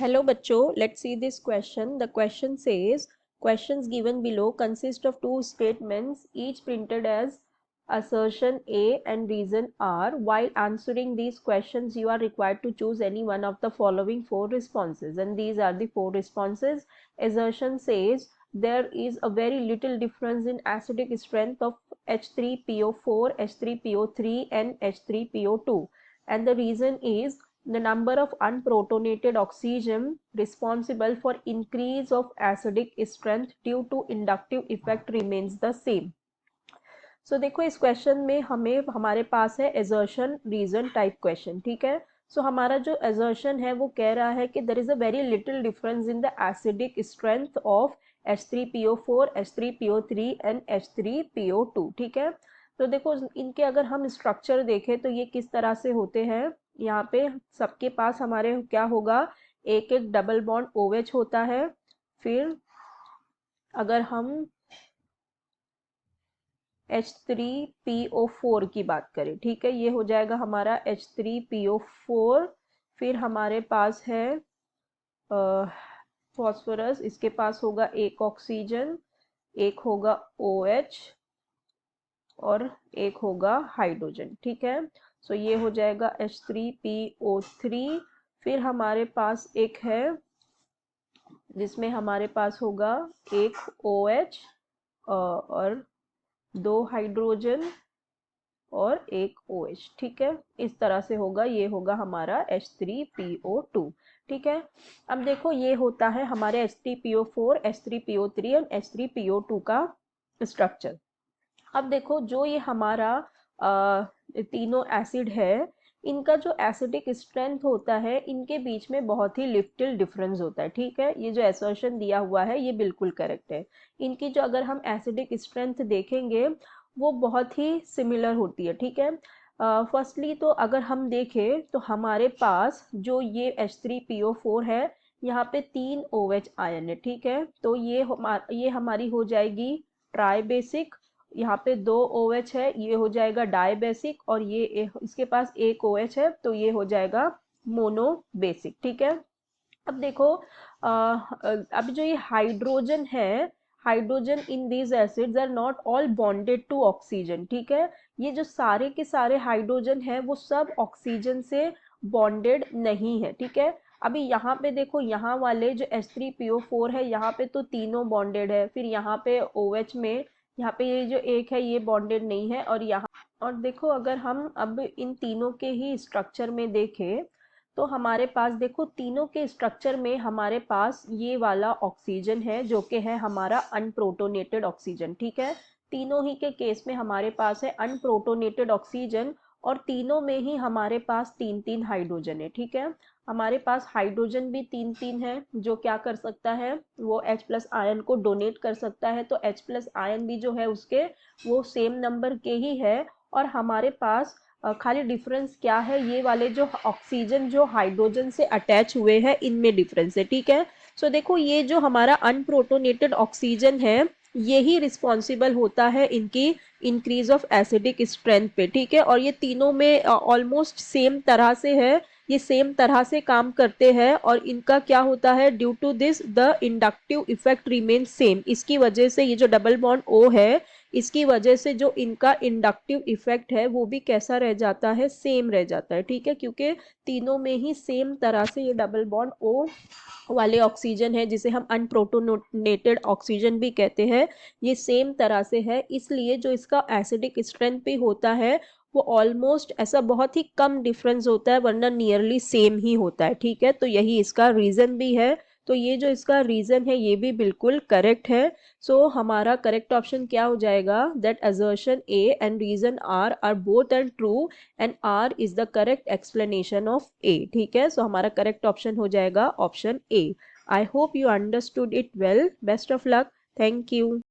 Hello bachcho, let's see this question. The question says, questions given below consist of two statements, each printed as assertion A and reason R. While answering these questions, you are required to choose any one of the following four responses, and these are the four responses. Assertion says there is a very little difference in acidic strength of H3PO4, H3PO3 and H3PO2, and the reason is the number of unprotonated oxygen responsible for increase of acidic strength due to inductive effect remains the same. So देखो इस question में हमारे पास है assertion reason type question, ठीक है. सो हमारा जो assertion है वो कह रहा है कि there is a very little difference in the acidic strength of H3PO4, H3PO3 and H3PO2, ठीक है. तो देखो इनके अगर हम स्ट्रक्चर देखें तो ये किस तरह से होते हैं. यहाँ पे सबके पास हमारे क्या होगा, एक एक डबल बॉन्ड OH होता है. फिर अगर हम H3PO4 की बात करें, ठीक है, ये हो जाएगा हमारा H3PO4. फिर हमारे पास है फॉस्फोरस, इसके पास होगा एक ऑक्सीजन, एक होगा OH और एक होगा हाइड्रोजन, ठीक है. सो ये हो जाएगा H3PO3. फिर हमारे पास एक है जिसमें हमारे पास होगा एक OH और दो हाइड्रोजन और एक OH, ठीक है. इस तरह से होगा, ये होगा हमारा H3PO2, ठीक है. अब देखो ये होता है हमारे H3PO4, H3PO3 और H3PO2 का स्ट्रक्चर. अब देखो जो ये हमारा तीनों एसिड है, इनका जो एसिडिक स्ट्रेंथ होता है, इनके बीच में बहुत ही लिटिल डिफरेंस होता है, ठीक है. ये जो असर्शन दिया हुआ है ये बिल्कुल करेक्ट है. इनकी जो अगर हम एसिडिक स्ट्रेंथ देखेंगे वो बहुत ही सिमिलर होती है, ठीक है. फर्स्टली तो अगर हम देखें तो हमारे पास जो ये H3PO4 है, यहाँ पे 3 OH आयन है, ठीक है. तो ये हमारी हो जाएगी ट्राई बेसिक. यहाँ पे 2 OH है, ये हो जाएगा डाई बेसिक. और ये इसके पास एक OH है तो ये हो जाएगा मोनो बेसिक, ठीक है. अब देखो अब जो ये हाइड्रोजन है, hydrogen in these acids are not all bonded to oxygen, ठीक है. ये जो सारे के सारे हाइड्रोजन है वो सब ऑक्सीजन से बॉन्डेड नहीं है, ठीक है. अभी यहाँ पे देखो, यहाँ वाले जो H3PO4 है यहाँ पे तो तीनों बॉन्डेड है. फिर यहाँ पे OH में यहाँ पे ये जो एक है ये बॉन्डेड नहीं है. और देखो अगर हम अब इन तीनों के ही स्ट्रक्चर में देखें तो हमारे पास देखो तीनों के स्ट्रक्चर में हमारे पास ये वाला ऑक्सीजन है जो कि है हमारा अनप्रोटोनेटेड ऑक्सीजन, ठीक है. तीनों ही के केस में हमारे पास है अनप्रोटोनेटेड ऑक्सीजन और तीनों में ही हमारे पास 3-3 हाइड्रोजन है, ठीक है. हमारे पास हाइड्रोजन भी 3-3 है जो क्या कर सकता है, वो H+ आयन को डोनेट कर सकता है. तो H+ आयन भी जो है उसके वो सेम नंबर के ही है. और हमारे पास खाली डिफरेंस क्या है, ये वाले जो ऑक्सीजन जो हाइड्रोजन से अटैच हुए हैं इनमें डिफरेंस है, ठीक है. सो देखो ये जो हमारा अनप्रोटोनेटेड ऑक्सीजन है यही रिस्पॉन्सिबल होता है इनकी इंक्रीज ऑफ एसिडिक स्ट्रेंथ पे, ठीक है. और ये तीनों में ऑलमोस्ट सेम तरह से है, ये सेम तरह से काम करते हैं. और इनका क्या होता है, due to this the inductive effect remain same. इसकी वजह से ये जो डबल बॉन्ड O है, इसकी वजह से जो इनका इंडक्टिव इफेक्ट है वो भी कैसा रह जाता है, सेम रह जाता है, ठीक है. क्योंकि तीनों में ही सेम तरह से ये डबल बॉन्ड O वाले ऑक्सीजन है जिसे हम अनप्रोटोनेटेड ऑक्सीजन भी कहते हैं, ये सेम तरह से है. इसलिए जो इसका एसिडिक स्ट्रेंथ भी होता है वो ऑलमोस्ट ऐसा बहुत ही कम डिफरेंस होता है, वरना नियरली सेम ही होता है, ठीक है. तो यही इसका रीजन भी है. तो ये जो इसका रीजन है ये भी बिल्कुल करेक्ट है. सो हमारा करेक्ट ऑप्शन क्या हो जाएगा, that assertion A and reason R are both and true and R is the correct explanation of A, ठीक है. सो हमारा करेक्ट ऑप्शन हो जाएगा option A. I hope you understood it well. Best of luck. Thank you.